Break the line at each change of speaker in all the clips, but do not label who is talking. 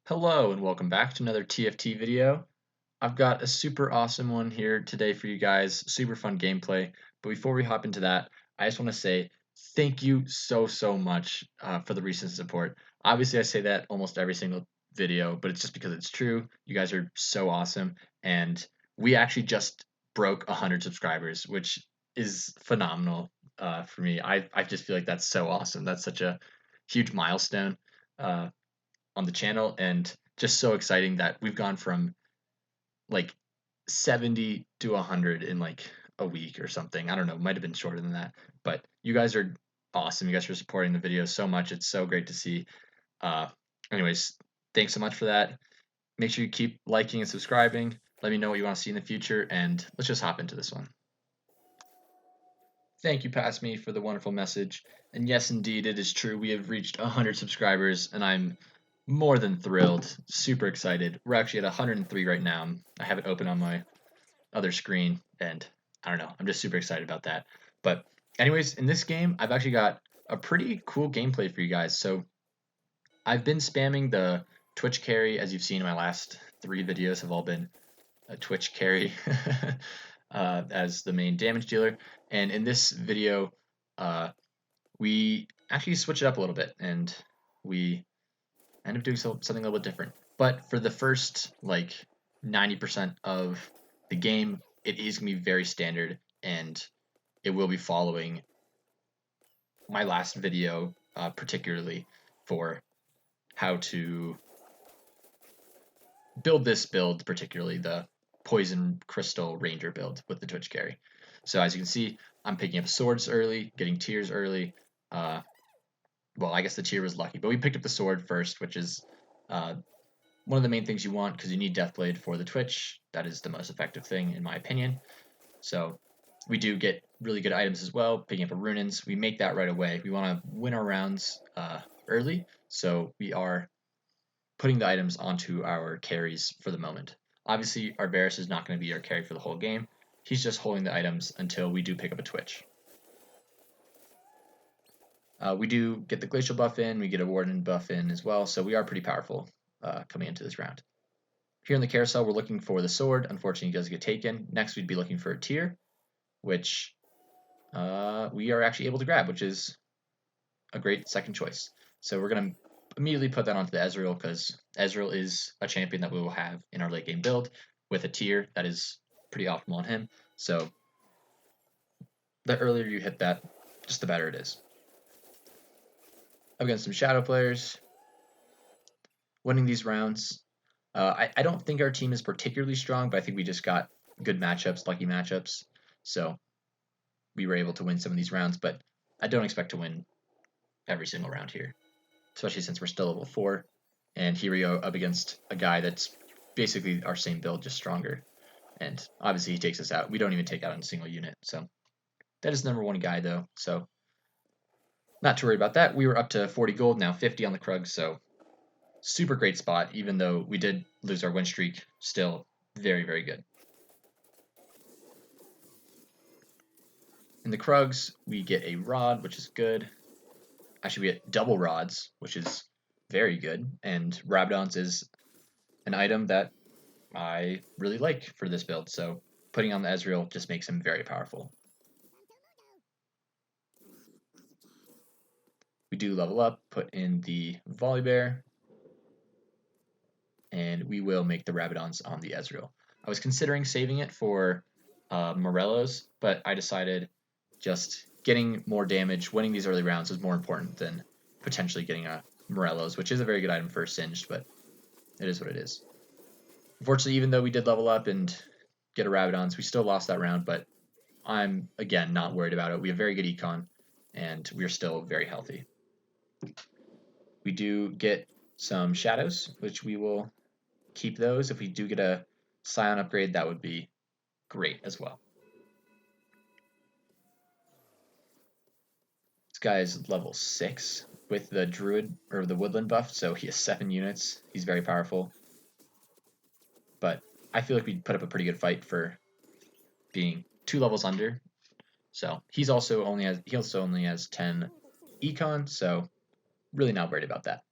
Hello and welcome back to another TFT video. I've got a super awesome one here today for you guys, super fun gameplay. But before we hop into that, I just want to say thank you so much for the recent support. Obviously, I say that almost every single video, but it's just because it's true. You guys are so awesome, and we actually just broke 100 subscribers, which is phenomenal for me. I just feel like that's so awesome. That's such a huge milestone. Uh, on the channel, and just so exciting that we've gone from like 70 to 100 in like a week or something. I don't know, might have been shorter than that, but you guys are awesome. You guys are supporting the video so much. It's so great to see. Uh, anyways, thanks so much for that. Make sure you keep liking and subscribing. Let me know what you want to see in the future, and let's just hop into this one. Thank you, Pass Me, for the wonderful message. And yes, indeed, it is true. We have reached 100 subscribers, and I'm more than thrilled. Super excited. We're actually at 103 right now. I have it open on my other screen, and I don't know. I'm just super excited about that. But, anyways, in this game, I've actually got a pretty cool gameplay for you guys. So, I've been spamming the Twitch carry, as you've seen in my last 3 videos, have all been a Twitch carry as the main damage dealer. And in this video, we actually switch it up a little bit, and we end up doing something a little bit different. But for the first like 90% of the game, it is going to be very standard, and it will be following my last video, particularly for how to build this build, particularly the Poison Crystal Ranger build with the Twitch carry. So as you can see, I'm picking up swords early, getting tiers early. Well, I guess the tier was lucky, but we picked up the sword first, which is one of the main things you want because you need Deathblade for the Twitch. That is the most effective thing, in my opinion. So we do get really good items as well, picking up a Runins. We make that right away. We want to win our rounds early, so we are putting the items onto our carries for the moment. Obviously, our Varus is not going to be our carry for the whole game. He's just holding the items until we do pick up a Twitch. We do get the Glacial buff in, we get a Warden buff in as well, so we are pretty powerful coming into this round. Here in the carousel, we're looking for the sword. Unfortunately, it does get taken. Next, we'd be looking for a tier, which we are actually able to grab, which is a great second choice. So we're going to immediately put that onto the Ezreal, because Ezreal is a champion that we will have in our late game build with a tier that is pretty optimal on him. So the earlier you hit that, just the better it is. Against some Shadow players, winning these rounds. I don't think our team is particularly strong, but I think we just got good matchups, lucky matchups. So we were able to win some of these rounds, but I don't expect to win every single round here, especially since we're still level 4. And here we go up against a guy that's basically our same build, just stronger. And obviously he takes us out. We don't even take out a single unit. So that is number 1 guy, though. So not to worry about that. We were up to 40 gold, now 50 on the Krug, so super great spot, even though we did lose our win streak. Still very good. In the Krugs, we get a rod, which is good. Actually, we get double rods, which is very good. And Rabadons is an item that I really like for this build, so putting on the Ezreal just makes him very powerful. We do level up, put in the Volibear, and we will make the Rabadons on the Ezreal. I was considering saving it for Morellos, but I decided just getting more damage, winning these early rounds is more important than potentially getting a Morellos, which is a very good item for Singed, but it is what it is. Unfortunately, even though we did level up and get a Rabadons, we still lost that round, but I'm, again, not worried about it. We have very good econ, and we're still very healthy. We do get some Shadows, which we will keep those. If we do get a Scion upgrade, that would be great as well. This guy is level 6 with the Druid, or the Woodland buff, so he has 7 units. He's very powerful. But I feel like we put up a pretty good fight for being 2 levels under. So he also only has 10 econ, so really not worried about that.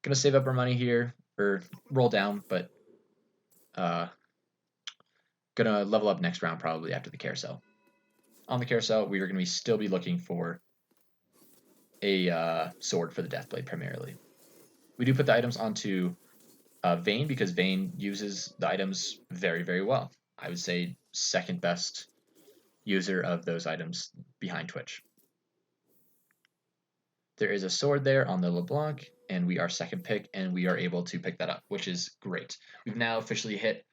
Gonna save up our money here. or roll down, but gonna level up next round probably after the carousel. On the carousel, we are gonna still be looking for a sword for the Deathblade primarily. We do put the items onto Vayne because Vayne uses the items very, very well. I would say second best user of those items behind Twitch. There is a sword there on the LeBlanc, and we are second pick, and we are able to pick that up, which is great. We've now officially hit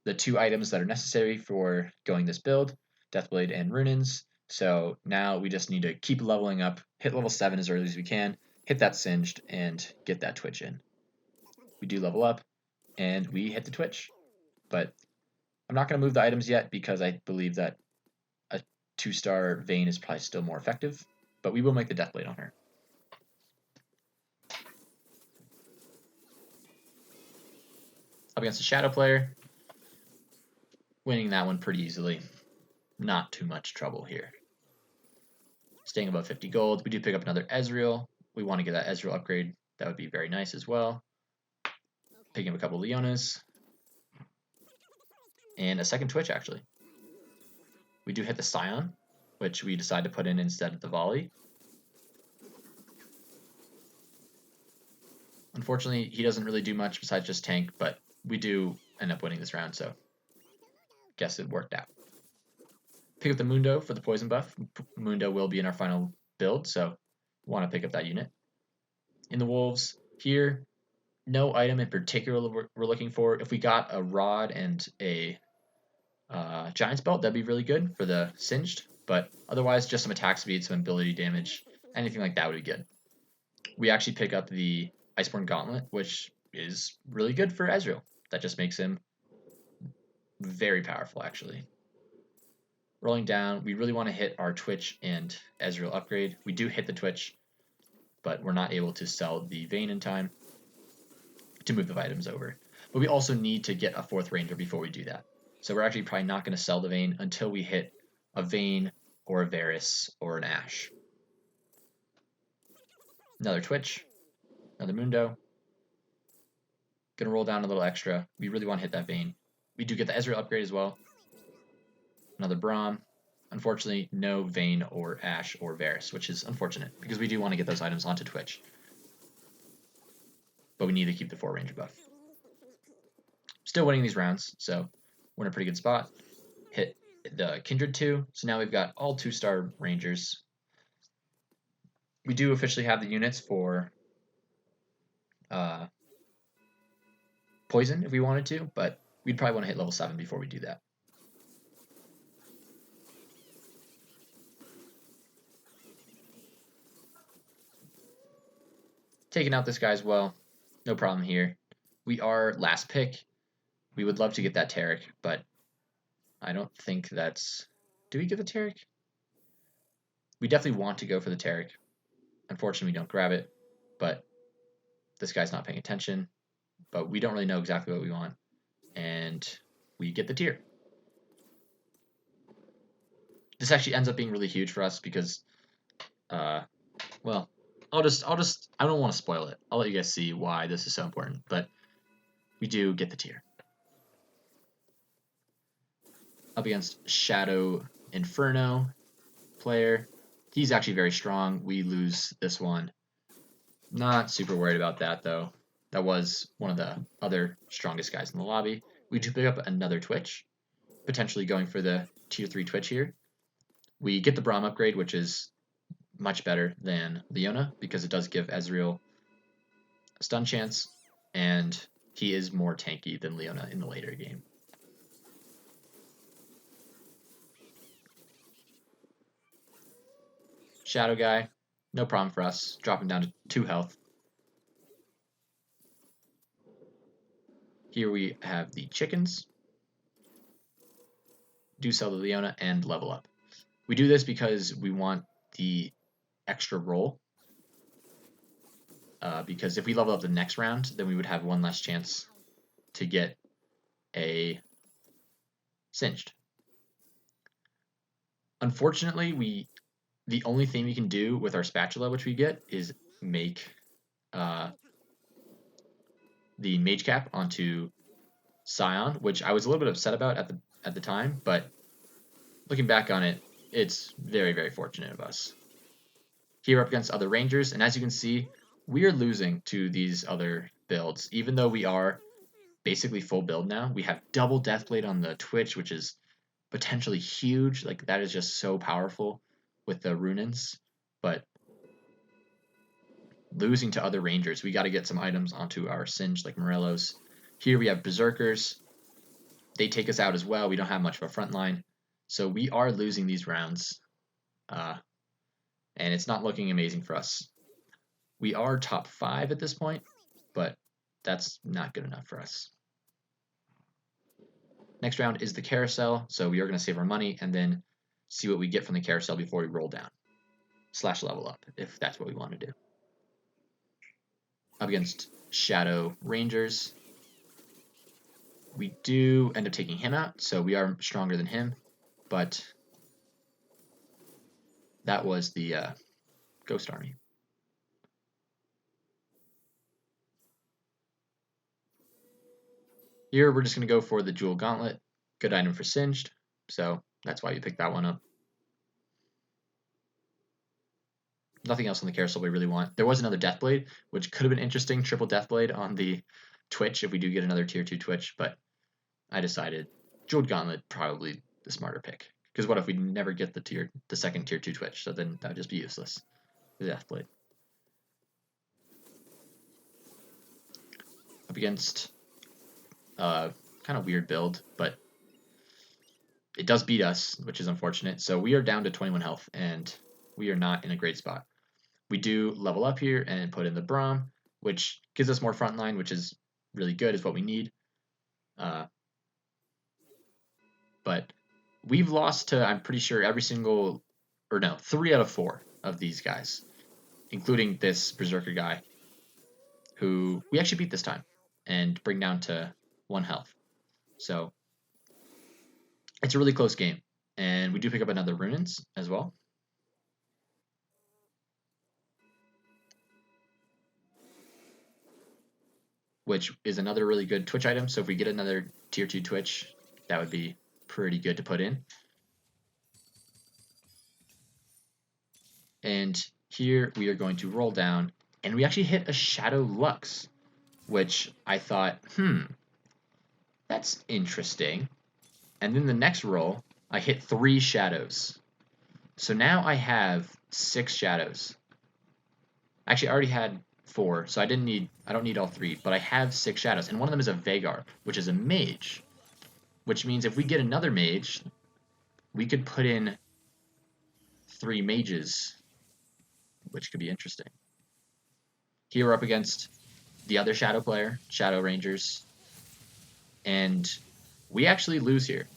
the 2 items that are necessary for going this build, Deathblade and Runins. So now we just need to keep leveling up, hit level 7 as early as we can, hit that Singed, and get that Twitch in. We do level up, and we hit the Twitch. But I'm not going to move the items yet because I believe that a 2-star Vayne is probably still more effective, but we will make the Deathblade on her. Up against a Shadow player, winning that one pretty easily. Not too much trouble here. Staying above 50 gold. We do pick up another Ezreal. We want to get that Ezreal upgrade. That would be very nice as well. Picking up a couple Leonas. And a second Twitch, actually. We do hit the Scion, which we decide to put in instead of the Volley. Unfortunately, he doesn't really do much besides just tank, but we do end up winning this round, so guess it worked out. Pick up the Mundo for the poison buff. Mundo will be in our final build, so want to pick up that unit. In the Wolves, here, no item in particular we're looking for. If we got a Rod and a Giant's Belt, that'd be really good for the Singed, but otherwise just some attack speed, some ability damage, anything like that would be good. We actually pick up the Iceborne Gauntlet, which is really good for Ezreal. That just makes him very powerful, actually. Rolling down, we really want to hit our Twitch and Ezreal upgrade. We do hit the Twitch, but we're not able to sell the Vayne in time to move the items over. But we also need to get a 4th Ranger before we do that. So we're actually probably not going to sell the Vayne until we hit a Vayne or a Varus or an Ashe. Another Twitch, another Mundo. Gonna roll down a little extra. We really want to hit that Vayne. We do get the Ezreal upgrade as well. Another Braum. Unfortunately, no Vayne or Ashe or Varus, which is unfortunate because we do want to get those items onto Twitch. But we need to keep the 4 Ranger buff. Still winning these rounds, so we're in a pretty good spot. Hit the Kindred 2, so now we've got all 2-star Rangers. We do officially have the units for Poison if we wanted to, but we'd probably want to hit level 7 before we do that. Taking out this guy as well, no problem here. We are last pick. We would love to get that Taric, but I don't think that's... Do we get the Taric? We definitely want to go for the Taric. Unfortunately, we don't grab it, but this guy's not paying attention. But we don't really know exactly what we want, and we get the tier. This actually ends up being really huge for us because, well, I don't want to spoil it. I'll let you guys see why this is so important, but we do get the tier. Up against Shadow Inferno player. He's actually very strong. We lose this one. Not super worried about that, though. That was one of the other strongest guys in the lobby. We do pick up another Twitch, potentially going for the tier 3 Twitch here. We get the Braum upgrade, which is much better than Leona because it does give Ezreal a stun chance, and he is more tanky than Leona in the later game. Shadow guy, no problem for us, dropping down to 2 health. Here we have the chickens. Do sell the Leona and level up. We do this because we want the extra roll. Because if we level up the next round, then we would have one less chance to get a Singed. Unfortunately, the only thing we can do with our spatula, which we get, is make the Mage Cap onto Scion, which I was a little bit upset about at the time, but looking back on it, it's very, very fortunate of us. Here up against other Rangers, and as you can see, we are losing to these other builds, even though we are basically full build now. We have double Deathblade on the Twitch, which is potentially huge. Like, that is just so powerful with the Runins, but losing to other Rangers, we got to get some items onto our Singed, like Morellos. Here we have Berserkers. They take us out as well. We don't have much of a front line, so we are losing these rounds, and it's not looking amazing for us. We are top 5 at this point, but that's not good enough for us. Next round is the carousel, so we are going to save our money and then see what we get from the carousel before we roll down. / level up, if that's what we want to do. Up against Shadow Rangers. We do end up taking him out, so we are stronger than him, but that was the Ghost Army. Here we're just going to go for the Jewel Gauntlet. Good item for Singed, so that's why you picked that one up. Nothing else on the carousel we really want. There was another Deathblade, which could have been interesting, triple Deathblade on the Twitch if we do get another tier 2 Twitch, but I decided Jeweled Gauntlet probably the smarter pick. Because what if we never get the second tier 2 Twitch? So then that would just be useless. The Deathblade. Up against kind of weird build, but it does beat us, which is unfortunate. So we are down to 21 health, and we are not in a great spot. We do level up here and put in the Braum, which gives us more frontline, which is really good, is what we need. But we've lost to, I'm pretty sure, 3 out of 4 of these guys, including this Berserker guy, who we actually beat this time and bring down to 1 health. So it's a really close game, and we do pick up another Runins as well. Which is another really good Twitch item. So if we get another tier 2 Twitch, that would be pretty good to put in. And here we are going to roll down, and we actually hit a Shadow LUX, which I thought, that's interesting. And then the next roll, I hit 3 shadows. So now I have 6 shadows. Actually, I already had 4, so I don't need all 3, but I have 6 shadows, and one of them is a Vagar, which is a mage, which means if we get another mage, we could put in 3 mages, which could be interesting. Here we're up against the other Shadow player, Shadow Rangers, and we actually lose here,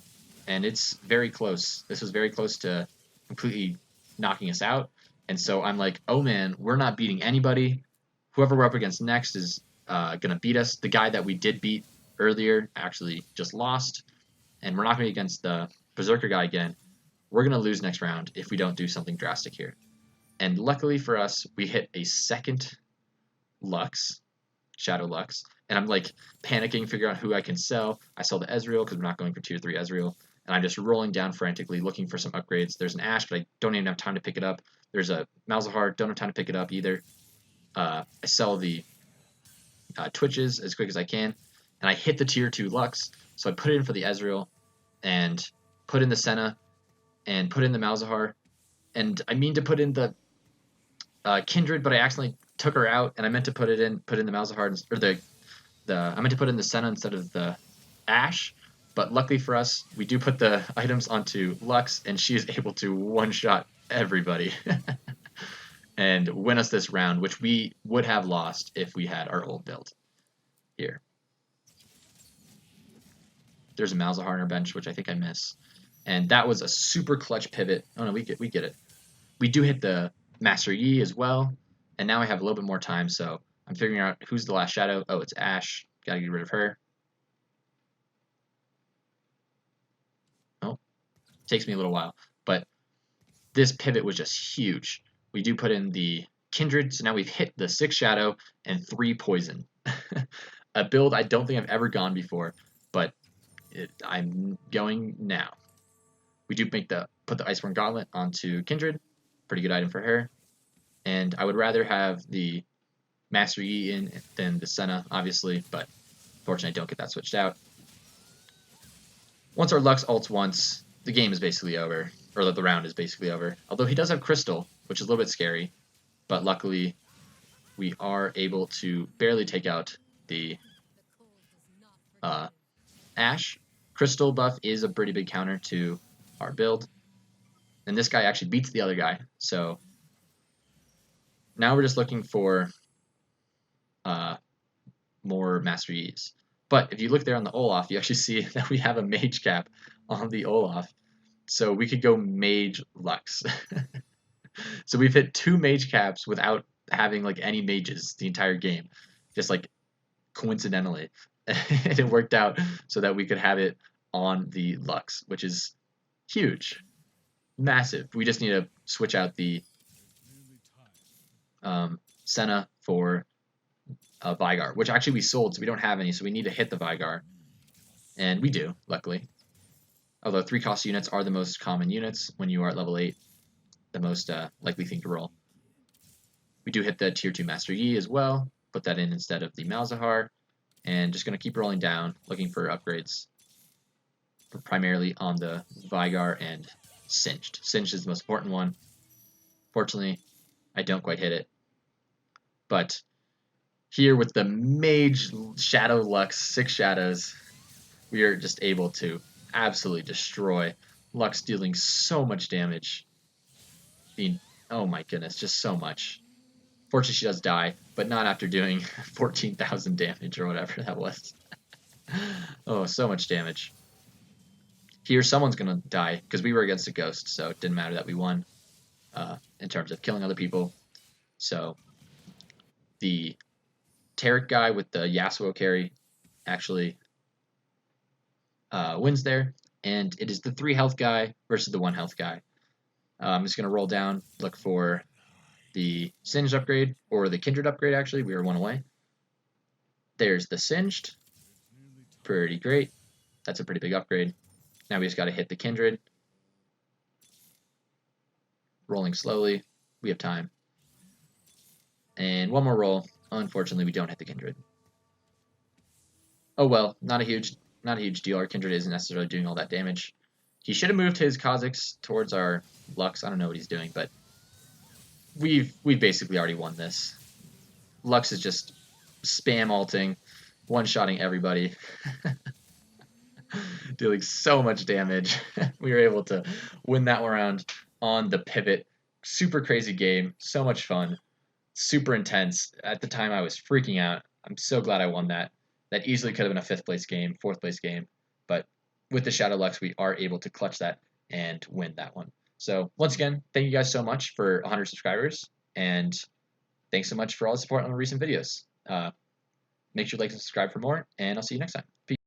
and it's very close. This was very close to completely knocking us out, and so I'm like, oh man, we're not beating anybody. Whoever we're up against next is going to beat us. The guy that we did beat earlier actually just lost, and we're not going to be against the Berserker guy again. We're going to lose next round if we don't do something drastic here. And luckily for us, we hit a second Lux, Shadow Lux, and I'm like panicking, figuring out who I can sell. I sell the Ezreal because we're not going for tier 3 Ezreal, and I'm just rolling down frantically looking for some upgrades. There's an Ashe, but I don't even have time to pick it up. There's a Malzahar, don't have time to pick it up either. I sell the Twitches as quick as I can, and I hit the tier 2 Lux, so I put it in for the Ezreal, and put in the Senna, and put in the Malzahar, and I mean to put in the Kindred, but I accidentally took her out, and I meant to put in the Malzahar, or I meant to put in the Senna instead of the Ashe, but luckily for us, we do put the items onto Lux, and she is able to one-shot everybody. And win us this round, which we would have lost if we had our old build. Here. There's a Malzahar on our bench, which I think I miss. And that was a super clutch pivot. Oh no, we get it. We do hit the Master Yi as well, and now I have a little bit more time, so I'm figuring out who's the last Shadow. Oh, it's Ashe. Gotta get rid of her. Oh, takes me a little while, but this pivot was just huge. We do put in the Kindred, so now we've hit the 6 Shadow and 3 Poison. a build I don't think I've ever gone before, but I'm going now. We do put the Iceborne Gauntlet onto Kindred, pretty good item for her, and I would rather have the Master Yi in than the Senna, obviously, but fortunately I don't get that switched out. Once our Lux ults once, the game is basically over, or the round is basically over. Although he does have Crystal, which is a little bit scary, but luckily we are able to barely take out the Ashe. Crystal buff is a pretty big counter to our build, and this guy actually beats the other guy, so now we're just looking for more Master Yis. But if you look there on the Olaf, you actually see that we have a Mage cap on the Olaf, so we could go Mage Lux. So we've hit 2 Mage caps without having like any mages the entire game, just like coincidentally. And it worked out so that we could have it on the Lux, which is huge, massive. We just need to switch out the Senna for Vigar, which actually we sold, so we don't have any, so we need to hit the Vigar. And we do, luckily. Although 3-cost units are the most common units when you are at level 8, the most likely thing to roll. We do hit the tier 2 Master Yi as well, put that in instead of the Malzahar, and just going to keep rolling down, looking for upgrades, primarily on the Vigar and Singed. Singed is the most important one. Fortunately, I don't quite hit it. But here with the Mage Shadow Lux 6 shadows, we are just able to absolutely destroy. Lux dealing so much damage. Oh my goodness, just so much. Fortunately, she does die, but not after doing 14,000 damage or whatever that was. Oh, so much damage. Here, someone's going to die, because we were against a ghost, so it didn't matter that we won in terms of killing other people. So the Tarek guy with the Yasuo carry actually wins there, and it is the 3 health guy versus the 1 health guy. I'm just going to roll down, look for the Singed upgrade, or the Kindred upgrade actually, we were 1 away. There's the Singed, pretty great, that's a pretty big upgrade. Now we just got to hit the Kindred. Rolling slowly, we have time. And 1 more roll, unfortunately we don't hit the Kindred. Oh well, not a huge deal, our Kindred isn't necessarily doing all that damage. He should have moved his Kha'Zix towards our Lux, I don't know what he's doing, but we've basically already won this. Lux is just spam ulting, one-shotting everybody, dealing so much damage. We were able to win that round on the pivot. Super crazy game, so much fun, super intense. At the time, I was freaking out. I'm so glad I won that. That easily could have been a 5th place game, 4th place game, but with the Shadow Lux, we are able to clutch that and win that one. So once again, thank you guys so much for 100 subscribers, and thanks so much for all the support on the recent videos. Make sure to like and subscribe for more, and I'll see you next time. Peace.